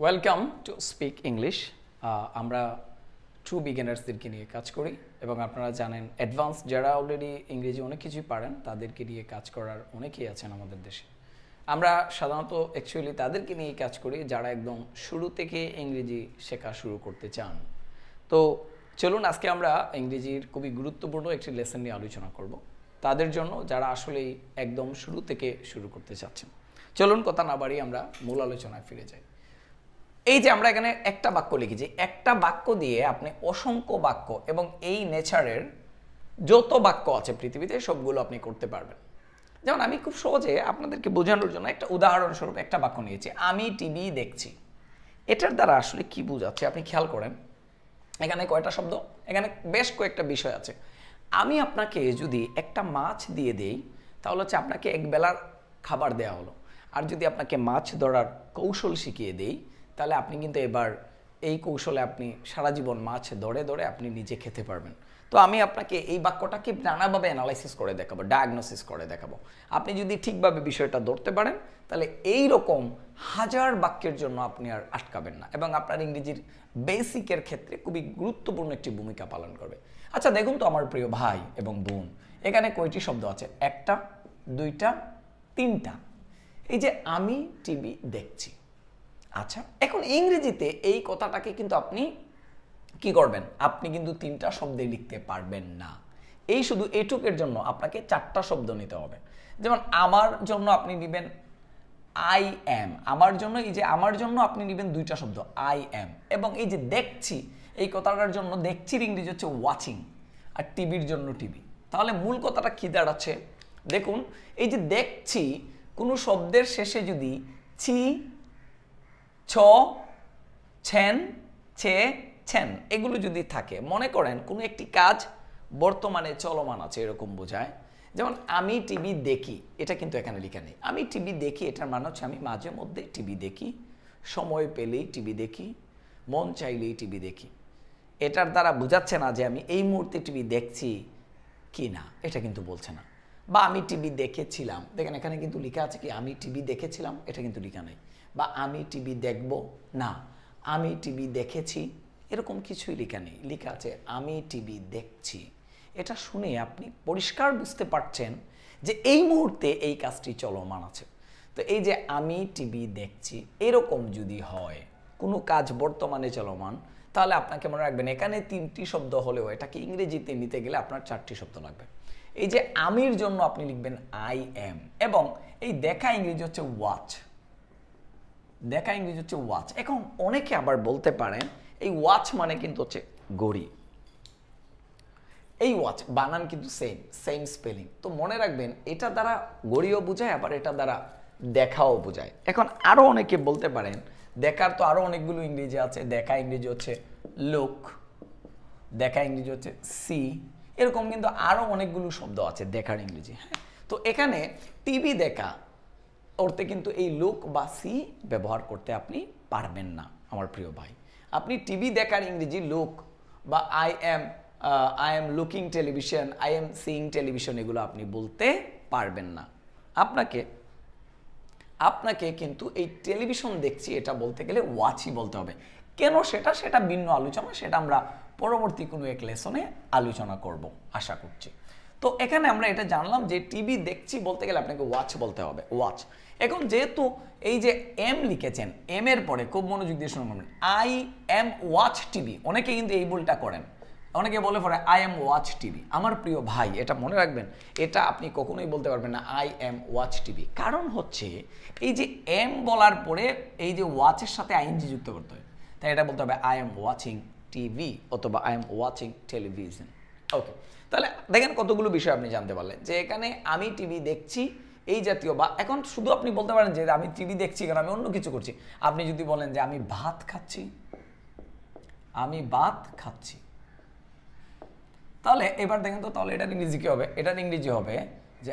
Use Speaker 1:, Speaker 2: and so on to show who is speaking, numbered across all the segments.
Speaker 1: Welcome to speak English. আমরা true বিগিনার্সদেরকে নিয়ে কাজ করি এবং আপনারা জানেন অ্যাডভান্স যারা অলরেডি ইংরেজি অনেক কিছুই পারেন তাদেরকে নিয়ে কাজ করার অনেকেই আছেন আমাদের দেশে। আমরা সাধারণত অ্যাকচুয়ালি তাদেরকে নিয়ে কাজ করি যারা একদম শুরু থেকে ইংরেজি শেখা শুরু করতে চান। তো চলুন আজকে আমরা ইংরেজির খুবই গুরুত্বপূর্ণ একটি লেসন নিয়ে আলোচনা করব তাদের জন্য যারা আসলেই একদম শুরু থেকে শুরু করতে চাচ্ছেন। চলুন কথা না বাড়িয়ে আমরা মূল আলোচনায় ফিরে যাই। এই যে আমরা এখানে একটা বাক্য লিখেছি, একটা বাক্য দিয়ে আপনি অসংখ্য বাক্য এবং এই নেচারের যত বাক্য আছে পৃথিবীতে সবগুলো আপনি করতে পারবেন। যেমন আমি খুব সহজে আপনাদেরকে বোঝানোর জন্য একটা উদাহরণস্বরূপ একটা বাক্য নিয়েছি, আমি টিভি দেখছি। এটার দ্বারা আসলে কি বোঝাচ্ছে আপনি খেয়াল করেন। এখানে কয়টা শব্দ, এখানে বেশ কয়েকটা বিষয় আছে। আমি আপনাকে যদি একটা মাছ দিয়ে দেই তাহলে হচ্ছে আপনাকে এক বেলার খাবার দেওয়া হলো, আর যদি আপনাকে মাছ ধরার কৌশল শিখিয়ে দেই তাহলে আপনি কিন্তু এবার এই কৌশলে আপনি সারা জীবন মাছ ধরে ধরে আপনি নিজে খেতে পারবেন। তো আমি আপনাকে এই বাক্যটাকে নানাভাবে অ্যানালাইসিস করে দেখাবো, ডায়াগনোসিস করে দেখাবো। আপনি যদি ঠিকভাবে বিষয়টা ধরতে পারেন তাহলে এই রকম হাজার বাক্যের জন্য আপনি আর আটকাবেন না এবং আপনার ইংরেজির বেসিকের ক্ষেত্রে খুবই গুরুত্বপূর্ণ একটি ভূমিকা পালন করবে। আচ্ছা দেখুন তো আমার প্রিয় ভাই এবং বোন, এখানে কয়টি শব্দ আছে? একটা, দুইটা, তিনটা। এই যে আমি টিভি দেখছি। আচ্ছা, এখন ইংরেজিতে এই কথাটাকে কিন্তু আপনি কি করবেন? আপনি কিন্তু তিনটা শব্দে লিখতে পারবেন না। এই শুধু এটুকের জন্য আপনাকে চারটা শব্দ নিতে হবে। যেমন আমার জন্য আপনি নেবেন আই এম, আমার জন্য এই যে আমার জন্য আপনি নেবেন দুইটা শব্দ আই এম, এবং এই যে দেখছি এই কথাটার জন্য দেখছির ইংরেজি হচ্ছে ওয়াচিং, আর টিভির জন্য টিভি। তাহলে মূল কথাটা কি দাঁড়াচ্ছে দেখুন, এই যে দেখছি কোনো শব্দের শেষে যদি ছি, ছ, ছেন, ছে, ছেন এগুলো যদি থাকে, মনে করেন কোনো একটি কাজ বর্তমানে চলমান আছে এরকম বোঝায়। যেমন আমি টিভি দেখি, এটা কিন্তু এখানে লেখা নেই। আমি টিভি দেখি এটার মানে হচ্ছে আমি মাঝে মধ্যে টিভি দেখি, সময় পেলেই টিভি দেখি, মন চাইলেই টিভি দেখি। এটার দ্বারা বোঝাচ্ছে না যে আমি এই মুহূর্তে টিভি দেখছি কি না, এটা কিন্তু বলছে না। বা আমি টিভি দেখেছিলাম, দেখেন এখানে কিন্তু লেখা আছে কি আমি টিভি দেখেছিলাম, এটা কিন্তু লেখা নেই। বা আমি টিভি দেখব না, আমি টিভি দেখেছি এরকম কিছুই লেখা নেই, লেখা আছে আমি টিভি দেখছি। এটা শুনে আপনি পরিষ্কার বুঝতে পারছেন যে এই মুহূর্তে এই কাজটি চলমান আছে। তো এই যে আমি টিভি দেখছি এরকম যদি হয় কোনো কাজ বর্তমানে চলমান, তাহলে আপনাকে মনে রাখবেন এখানে তিনটি শব্দ হলেও এটাকে ইংরেজিতে নিতে গেলে আপনার চারটি শব্দ লাগবে। এই যে আমির জন্য আপনি লিখবেন আই এম, এবং এই দেখা ইংরেজি হচ্ছে ওয়াচ, দেখা ইংরেজি হচ্ছে ওয়াচ। এখন অনেকে আবার বলতে পারেন এই ওয়াচ মানে কিন্তু হচ্ছে ঘড়ি। এই ওয়াচ বানান কিন্তু সেম সেম স্পেলিং। তো মনে রাখবেন এটা দ্বারা ঘড়িও বোঝায়, আবার এটা দ্বারা দেখাও বোঝায়। এখন আরো অনেকে বলতে পারেন দেখার তো আরো অনেকগুলো ইংরেজি আছে, দেখা ইংরেজি হচ্ছে লুক, দেখা ইংরেজি হচ্ছে সি, এরকম কিন্তু আরো অনেকগুলো শব্দ আছে দেখার ইংরেজি। হ্যাঁ, তো এখানে টিভি দেখা অর্থে কিন্তু এই লুক বা সি ব্যবহার করতে আপনি পারবেন না আমার প্রিয় ভাই। আপনি টিভি দেখার ইংরেজি লুক বা I am looking television, I am seeing television এগুলো আপনি বলতে পারবেন না। আপনাকে কিন্তু এই টেলিভিশন দেখছি এটা বলতে গেলে ওয়াচই বলতে হবে। কেন সেটা ভিন্ন আলোচনা, সেটা আমরা পরবর্তী কোনো এক লেসনে আলোচনা করব আশা করছি। তো এখানে আমরা এটা জানলাম যে টিভি দেখছি বলতে গেলে আপনাকে ওয়াচ বলতে হবে, ওয়াচ। এখন যেহেতু এই যে এম লিখেছেন, এম এর পরে খুব মনোযোগ দিয়ে শুনুন, আই এম ওয়াচ টিভি। অনেকে কিন্তু এই ভুলটা করেন, অনেকে বলে পড়ে আই এম ওয়াচ টিভি। আমার প্রিয় ভাই এটা মনে রাখবেন, এটা আপনি কখনোই বলতে পারবেন না আই এম ওয়াচ টিভি। কারণ হচ্ছে এই যে এম বলার পরে এই যে ওয়াচের সাথে আইএনজি যুক্ত করতে হয়, তাই এটা বলতে হবে আই এম ওয়াচিং টিভি অথবা আই এম ওয়াচিং টেলিভিশন। ওকে, তাহলে দেখেন কতগুলো বিষয় আপনি জানতে পারলেন যে এখানে আমি টিভি দেখছি এই জাতীয়। বা এখন শুধু আপনি বলতে পারেন যে আমি টিভি দেখছি কারণ আমি অন্য কিছু করছি। আপনি যদি বলেন যে আমি ভাত খাচ্ছি, আমি ভাত খাচ্ছি, তাহলে এবার দেখেন তো, তাহলে এটার ইংরেজি কি হবে? এটার ইংরেজি হবে যে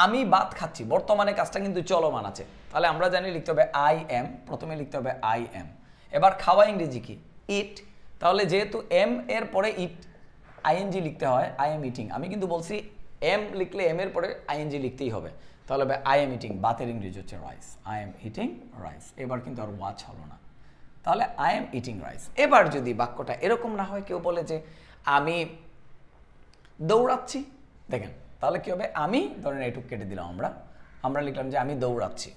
Speaker 1: আমি ভাত খাচ্ছি, বর্তমানে কাজটা কিন্তু চলমান আছে, তাহলে আমরা জানি লিখতে হবে আই এম, প্রথমে লিখতে হবে আই এম। এবার খাওয়া ইংরেজি কি? ইট। তাহলে যেহেতু এম এর পরে ইট আইএনজি লিখতে হয়, আই এম ইটিং। আমি কিন্তু বলছি এম লিখলে এম এর পরে আইএনজি লিখতেই হবে, তাহলে আই এম ইটিং। ভাতের ইংরেজি হচ্ছে rice, I am eating rice. এবার কিন্তু আর ওয়াচ হলো না। তাহলে আই এম ইটিং রাইস। এবার যদি বাক্যটা এরকম না হয়, কেউ বলে যে আমি দৌড়াচ্ছি, দেখেন তাহলে কি হবে, আমি ধরেন এটুকু কেটে দিলাম, আমরা লিখলাম যে আমি দৌড়াচ্ছি।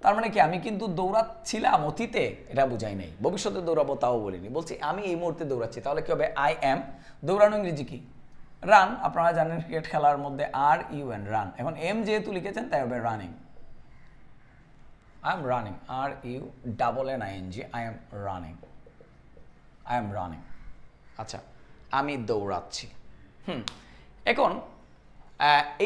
Speaker 1: তার মানে কি আমি কিন্তু দৌড়াচ্ছিলাম অতীতে, এটা বুঝাই নাই, ভবিষ্যতে দৌড়াবো তাও বলিনি, বলছি আমি এই মুহূর্তে দৌড়াচ্ছি। তাহলে কি হবে, আই এম, দৌড়ানো ইংরেজি কি, রান। আপনারা জানেন ক্রিকেট খেলার মধ্যে RUN, রান। এখন এম যেহেতু লিখেছেন তাই হবে running. I am running, RUNNING, I am running, I am running. আচ্ছা, আমি দৌড়াচ্ছি। এখন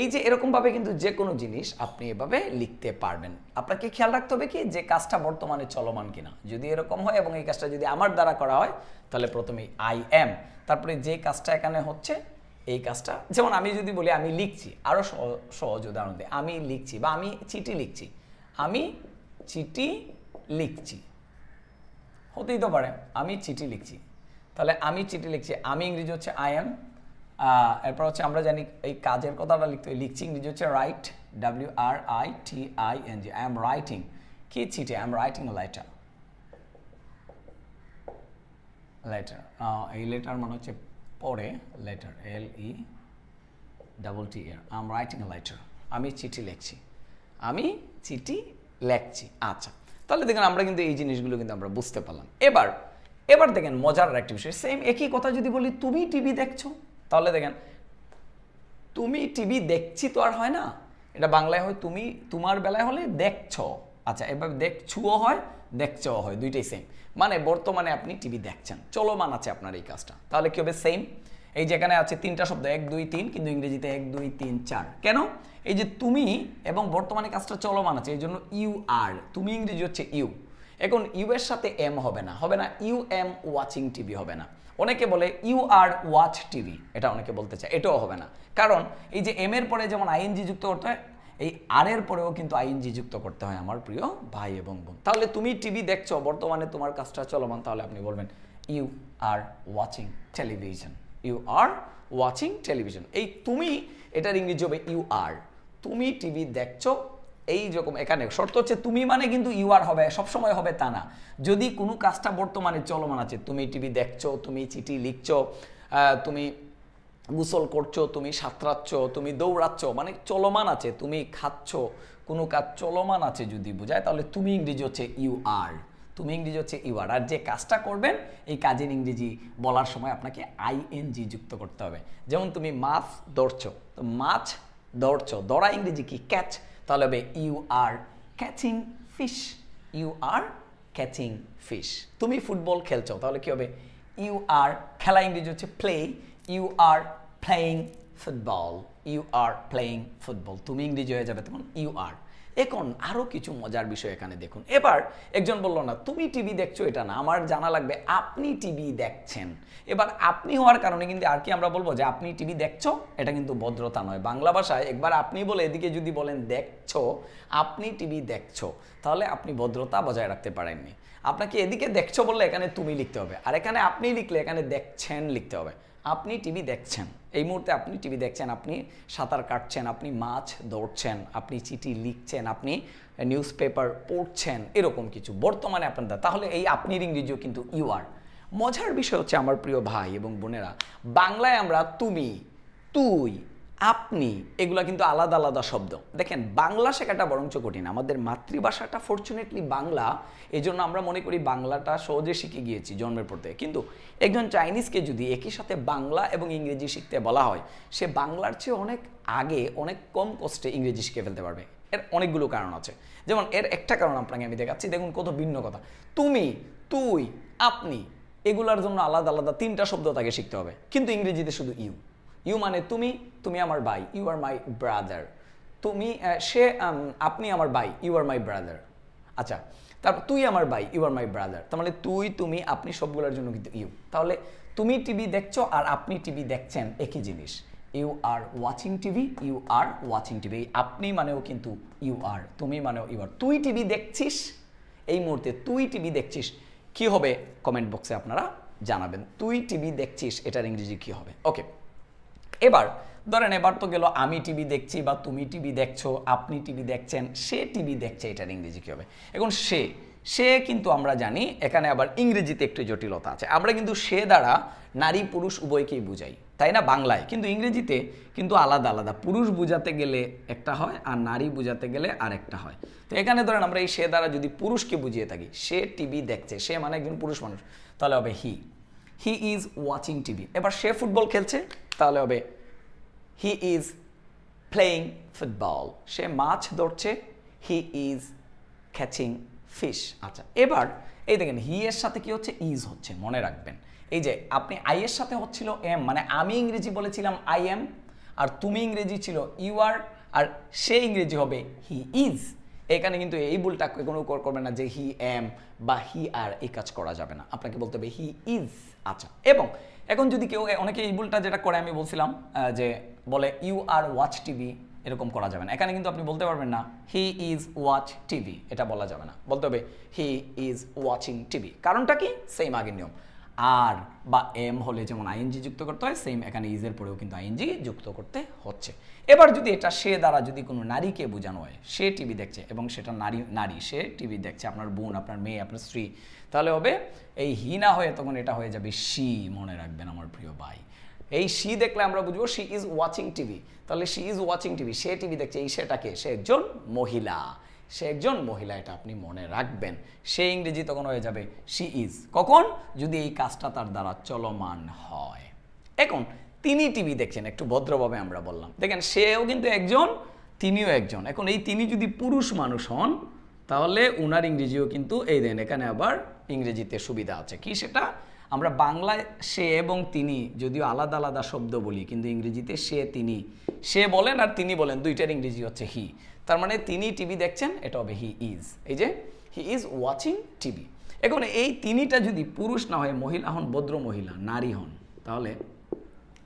Speaker 1: এই যে এরকমভাবে কিন্তু যে কোনো জিনিস আপনি এভাবে লিখতে পারবেন। আপনাকে খেয়াল রাখতে হবে কি, যে কাজটা বর্তমানে চলমান কিনা। যদি এরকম হয় এবং এই কাজটা যদি আমার দ্বারা করা হয়, তাহলে প্রথমেই আই এম, তারপরে যে কাজটা এখানে হচ্ছে এই কাজটা, যেমন আমি যদি বলি আমি লিখছি, আরও সহজ উদাহরণ দিই, আমি লিখছি বা আমি চিঠি লিখছি, আমি চিঠি লিখছি, হতেই তো পারে আমি চিঠি লিখছি। তাহলে আমি চিঠি লিখছি, আমি ইংরেজি হচ্ছে আই এম। এরপর হচ্ছে আমরা জানি এই কাজের কথাটা লিখতে হয়, লিখছি ইংরেজি হচ্ছে right, WRITING, I am writing কি চিঠি, I am writing letter. Letter, এই লেটার মানে হচ্ছে পরে, letter LETTER, I am writing letter, আমি চিঠি লিখছি, আমি চিঠি লিখছি। আচ্ছা, তাহলে দেখেন আমরা কিন্তু এই জিনিসগুলো কিন্তু আমরা বুঝতে পারলাম। এবার দেখেন মজার একটা বিষয়, সেম একই কথা যদি বলি তুমি টিভি দেখছো, তাহলে দেখেন তুমি টিভি দেখছি তো আর হয় না, এটা বাংলায় হয় তুমি, তোমার বেলায় হলে দেখছো। আচ্ছা, এবার দেখছুও হয়, দেখছও হয়, দুইটাই সেম, মানে বর্তমানে আপনি টিভি দেখছেন, চলমান আছে আপনার এই কাজটা। তাহলে কি হবে, সেম। এই যেখানে আছে তিনটা শব্দ 1 2 3, কিন্তু ইংরেজিতে 1 2 3 4। কেন? এই যে তুমি এবং বর্তমানে কাজটা চলমান আছে, এই জন্য ইউ আর, তুমি ইংরেজি হচ্ছে ইউ। এখন ইউ এর সাথে এম হবে না, ইউ এম ওয়াচিং টিভি হবে না। অনেকে বলে ইউ আর ওয়াচ টিভি, এটা অনেকে বলতে চায়, এটাও হবে না। কারণ এই যে এম এর পরে যেমন আইএনজি যুক্ত করতে হয়, এই আর এর পরেও কিন্তু আইএনজি যুক্ত করতে হয় আমার প্রিয় ভাই এবং বোন। তাহলে তুমি টিভি দেখছো, বর্তমানে তোমার কাজটা চলমান, তাহলে আপনি বলবেন you are watching television, you are watching television. এই তুমি, এটার ইংরেজি হবে ইউ আর, তুমি টিভি দেখছো। এই রকম এখানে শর্ত হচ্ছে তুমি মানে কিন্তু ইউ আর হবে, সবসময় হবে তা না। যদি কোনো কাজটা বর্তমানে চলমান আছে, তুমি টিভি দেখছো, তুমি চিঠি লিখছো, তুমি গোসল করছো, তুমি সাঁতরাচ্ছ, তুমি দৌড়াচ্ছ, মানে চলমান আছে, তুমি খাচ্ছ, কোনো কাজ চলমান আছে যদি বোঝায়, তাহলে তুমি ইংরেজি হচ্ছে ইউ আর, তুমি ইংরেজি হচ্ছে ইউ আর। আর যে কাজটা করবেন এই কাজের ইংরেজি বলার সময় আপনাকে আইএনজি যুক্ত করতে হবে। যেমন তুমি মাছ ধরছো, তো মাছ ধরছো, ধরা ইংরেজি কি, ক্যাচ, তাহলে হবে you are catching fish, you are catching fish. তুমি ফুটবল খেলছো, তাহলে কি হবে, ইউ আর, খেলা ইংরেজি হচ্ছে play, you are playing football, you are playing football, তুমি ইংরেজি হয়ে যাবে তখন ইউ আর। এখন আরও কিছু মজার বিষয় এখানে দেখুন। এবার একজন বলল না তুমি টিভি দেখছো, এটা না, আমার জানা লাগবে আপনি টিভি দেখছেন। এবার আপনি হওয়ার কারণে কিন্তু আর কি আমরা বলবো যে আপনি টিভি দেখছো, এটা কিন্তু ভদ্রতা নয়। বাংলা ভাষায় একবার আপনি বলে এদিকে যদি বলেন দেখছো, আপনি টিভি দেখছো, তাহলে আপনি ভদ্রতা বজায় রাখতে পারেননি। আপনাকে এদিকে দেখছো বললে এখানে তুমি লিখতে হবে, আর এখানে আপনি লিখলে এখানে দেখছেন লিখতে হবে। আপনি টিভি দেখছেন, এই মুহূর্তে আপনি টিভি দেখছেন, আপনি সাঁতার কাটছেন, আপনি মাছ ধরছেন, আপনি চিঠি লিখছেন, আপনি নিউজ পেপার পড়ছেন, এরকম কিছু বর্তমানে আপনার। তাহলে এই আপনির ইংরেজিও কিন্তু ইউ আর। মজার বিষয় হচ্ছে আমার প্রিয় ভাই এবং বোনেরা, বাংলায় আমরা তুমি, তুই, আপনি, এগুলা কিন্তু আলাদা আলাদা শব্দ। দেখেন বাংলা শেখাটা বরঞ্চ কঠিন, আমাদের মাতৃভাষাটা ফরচুনেটলি বাংলা, এই জন্য আমরা মনে করি বাংলাটা সহজে শিখে গিয়েছি জন্মের পর থেকে। কিন্তু একজন চাইনিজকে যদি একই সাথে বাংলা এবং ইংরেজি শিখতে বলা হয়, সে বাংলার চেয়ে অনেক আগে, অনেক কম কষ্টে ইংরেজি শিখে ফেলতে পারবে। এর অনেকগুলো কারণ আছে, যেমন এর একটা কারণ আপনাকে আমি দেখাচ্ছি। দেখুন কত ভিন্ন কথা, তুমি, তুই, আপনি, এগুলার জন্য আলাদা আলাদা তিনটা শব্দ তাকে শিখতে হবে, কিন্তু ইংরেজিতে শুধু ইউ। ইউ মানে তুমি, তুমি আমার ভাই, ইউ আর মাই ব্রাদার। তুমি সে, আপনি আমার ভাই, ইউ আর মাই ব্রাদার। আচ্ছা, তারপর তুই আমার ভাই, ইউ আর মাই ব্রাদার। তার মানে তুই, তুমি, আপনি সবগুলোর জন্য কিন্তু ইউ। তাহলে তুমি টিভি দেখছো আর আপনি টিভি দেখছেন একই জিনিস, you are watching TV, you are watching TV. আপনি মানেও কিন্তু ইউ আর, তুমি মানেও ইউ আর। তুই টিভি দেখছিস, এই মুহূর্তে তুই টিভি দেখছিস, কি হবে কমেন্ট বক্সে আপনারা জানাবেন। তুই টিভি দেখছিস, এটার ইংরেজি কি হবে? ওকে, এবার ধরেন এবার তো গেল আমি টিভি দেখছি বা তুমি টিভি দেখছো, আপনি টিভি দেখছেন, সে টিভি দেখছে, এটার ইংরেজি কী হবে? এখন সে কিন্তু আমরা জানি এখানে আবার ইংরেজিতে একটু জটিলতা আছে। আমরা কিন্তু সে দ্বারা নারী পুরুষ উভয়কেই বুঝাই, তাই না বাংলায়, কিন্তু ইংরেজিতে কিন্তু আলাদা আলাদা, পুরুষ বোঝাতে গেলে একটা হয় আর নারী বোঝাতে গেলে আরেকটা হয়। তো এখানে ধরেন আমরা এই সে দ্বারা যদি পুরুষকে বুঝিয়ে থাকি, সে টিভি দেখছে, সে মানে একজন পুরুষ মানুষ, তাহলে হবে হি ইজ ওয়াচিং টিভি। এবার সে ফুটবল খেলছে, তাহলে হবে হি ইজ প্লেয়িং ফুটবল। সে মাছ ধরছে, হি ইজ ক্যাচিং ফিশ। আচ্ছা, এবার এই দেখেন হি এর সাথে কি হচ্ছে? ইজ হচ্ছে, মনে রাখবেন। এই যে আপনি আই এর সাথে হচ্ছিল এম, মানে আমি ইংরেজি বলেছিলাম আই এম, আর তুমি ইংরেজি ছিল ইউ আর, আর সে ইংরেজি হবে হি ইজ। এখানে কিন্তু এই ভুলটা কোনো করবেন না যে হি এম বা হি আর, এই কাজ করা যাবে না, আপনাকে বলতে হবে হি ইজ। আচ্ছা, এবং এখন যদি কেউ, অনেকে এই ভুলটা যেটা করে আমি বলছিলাম যে বলে ইউ আর ওয়াচ টিভি, এরকম করা যাবে না। এখানে কিন্তু আপনি বলতে পারবেন না হি ইজ ওয়াচ টিভি, এটা বলা যাবে না, বলতে হবে হি ইজ ওয়াচিং টিভি। কারণটা কি? সেম আগের নিয়ম, আর বা এম হলে যেমন আইএনজি যুক্ত করতে হয়, সেম এখানে ইজের পরেও কিন্তু আইএনজি যুক্ত করতে হচ্ছে। এবার যদি এটা সে দ্বারা যদি কোনো নারীকে বোঝানো হয়, সে টিভি দেখছে এবং সেটা নারী সে টিভি দেখছে, আপনার বোন, আপনার মেয়ে, আপনার স্ত্রী, তাহলে হবে এই হি না হয়ে তখন এটা হয়ে যাবে শি। মনে রাখবেন আমার প্রিয় ভাই, এই শি দেখলে আমরা বুঝবো শি ইজ ওয়াচিং টিভি। তাহলে she is watching TV, say TV দেখছে, এই সেটাকে, সে একজন মহিলা, সে একজন মহিলা, এটা আপনি মনে রাখবেন। সে ইংরেজি তখন হয়ে যাবে শি ইজ, কখন? যদি এই কাজটা তার দ্বারা চলমান হয়। এখন তিনি টিভি দেখছেন, একটু ভদ্রভাবে আমরা বললাম, দেখেন সেও কিন্তু একজন, তিনিও একজন। এখন এই তিনি যদি পুরুষ মানুষ হন, তাহলে উনার ইংরেজিও কিন্তু এই দেন, এখানে আবার ইংরেজিতে সুবিধা আছে কি? সেটা আমরা বাংলায় সে এবং তিনি যদিও আলাদা আলাদা শব্দ বলি, কিন্তু ইংরেজিতে সে তিনি, সে বলেন আর তিনি বলেন, দুইটার ইংরেজি হচ্ছে হি। তার মানে তিনি টিভি দেখছেন, এটা হবে হি ইজ। এই যে হি ইজ ওয়াচিং টিভি। এখন এই তিনিটা যদি পুরুষ না হয়, মহিলা হন, ভদ্র মহিলা, নারী হন, তাহলে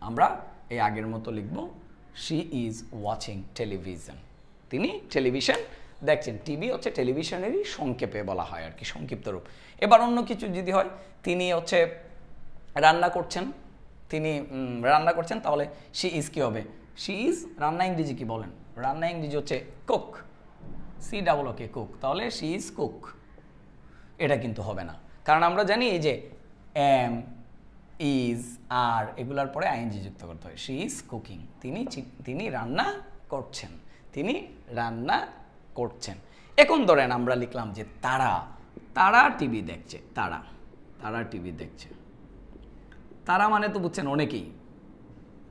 Speaker 1: আমরা এই আগের মতো লিখব শি ইজ ওয়াচিং টেলিভিশন। তিনি টেলিভিশন দেখছেন। টিভি হচ্ছে টেলিভিশনেরই সংক্ষেপে বলা হয় আর কি, সংক্ষিপ্ত রূপ। এবার অন্য কিছু যদি হয়, তিনি হচ্ছে রান্না করছেন, তাহলে শি ইজ কি হবে? শি ইজ, রান্না ইংরেজি কি বলেন? রান্না ইংরেজি হচ্ছে কুক, সি ডাবল ওকে, কুক। তাহলে শি ইজ কুক, এটা কিন্তু হবে না, কারণ আমরা জানি এই যে এম, ইজ, আর এগুলার পরে আইএনজি যুক্ত করতে হয়। শি ইজ কুকিং, তিনি রান্না করছেন, তিনি রান্না করছেন। এখন ধরেন আমরা লিখলাম যে তারা টিভি দেখছে, তারা টিভি দেখছে। তারা মানে তো বুঝছেন অনেকেই,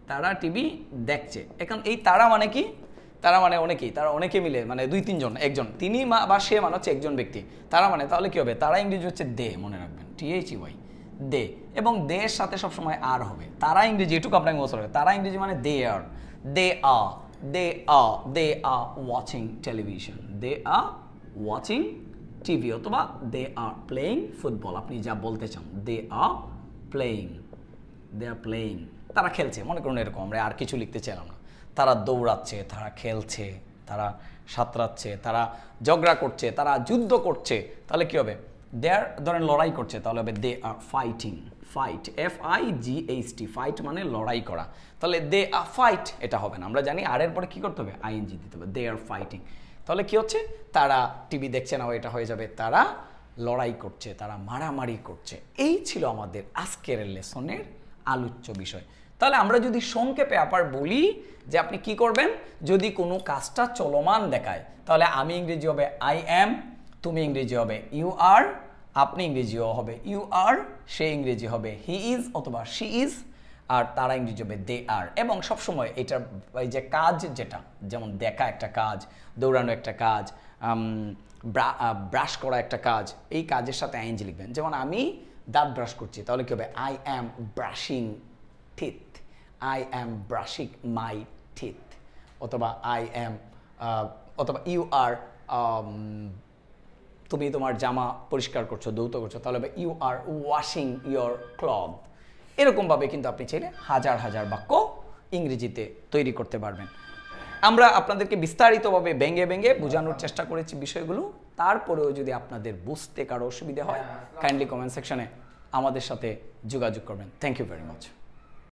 Speaker 1: তারা টিভি দেখছে। এখন এই তারা মানে কি? তারা মানে অনেকেই, তারা অনেকে মিলে, মানে দুই তিনজন, একজন, তিনি বা সে মানে হচ্ছে একজন ব্যক্তি। তারা মানে তাহলে কি হবে? তারা ইংরেজি হচ্ছে দে, মনে রাখবেন, THEY, দে। এবং দে এর সাথে সবসময় আর হবে। তারা ইংরেজি, এটুকু আপনাকে বলতে হবে, তারা ইংরেজি মানে they are watching television, they are watching TV, অথবা দে আর প্লেয়িং ফুটবল, আপনি যা বলতে চান, দে আর প্লেয়িং, তারা খেলছে, মনে করুন এরকম। আমরা আর কিছু লিখতে চাইলাম না, তারা দৌড়াচ্ছে, তারা খেলছে, তারা সাঁতরাচ্ছে, তারা ঝগড়া করছে, তারা যুদ্ধ করছে, তাহলে কি হবে? দে আর, ধরেন লড়াই করছে, তাহলে হবে they are fighting, fight, FIGHT, fight মানে লড়াই করা, তাহলে দে আর ফাইট, এটা হবে না। আমরা জানি আর এর পরে কি করতে হবে? ING দিতে হবে, দে আর ফাইটিং। তাহলে কি হচ্ছে? তারা টিভি দেখছে না, এটা হয়ে যাবে তারা লড়াই করছে, তারা মারামারি করছে। এই ছিল আমাদের আজকের লেসনের আলোচ্য বিষয়। তাহলে আমরা যদি সংক্ষেপে আবার বলি যে আপনি কি করবেন, যদি কোনো কাজটা চলমান দেখায়, তাহলে আমি ইংরেজি হবে আই এম, তুমি ইংরেজি হবে ইউ আর, আপনি ইংরেজিও হবে ইউ আর, সে ইংরেজি হবে হি ইজ অথবা শি ইজ, আর তারা ইংরেজি হবে দে আর। এবং সবসময় এটার এই যে কাজ, যেটা যেমন দেখা একটা কাজ, দৌড়ানো একটা কাজ, ব্রাশ করা একটা কাজ, এই কাজের সাথে আইএনজি লিখবেন। যেমন আমি দাঁত ব্রাশ করছি, তাহলে কি হবে? I am brushing teeth, I am brushing my teeth, অথবা আই অ্যাম, অথবা ইউ আর, তুমি তোমার জামা পরিষ্কার করছো, ধৌত করছো, তাহলে হবে you are washing your cloth. এরকমভাবে কিন্তু আপনি চাইলে হাজার হাজার বাক্য ইংরেজিতে তৈরি করতে পারবেন। আমরা আপনাদেরকে বিস্তারিতভাবে ভেঙে ভেঙে বোঝানোর চেষ্টা করেছি বিষয়গুলো। তারপরেও যদি আপনাদের বুঝতে কারো অসুবিধা হয়, কাইন্ডলি কমেন্ট সেকশনে আমাদের সাথে যোগাযোগ করবেন। Thank you very much.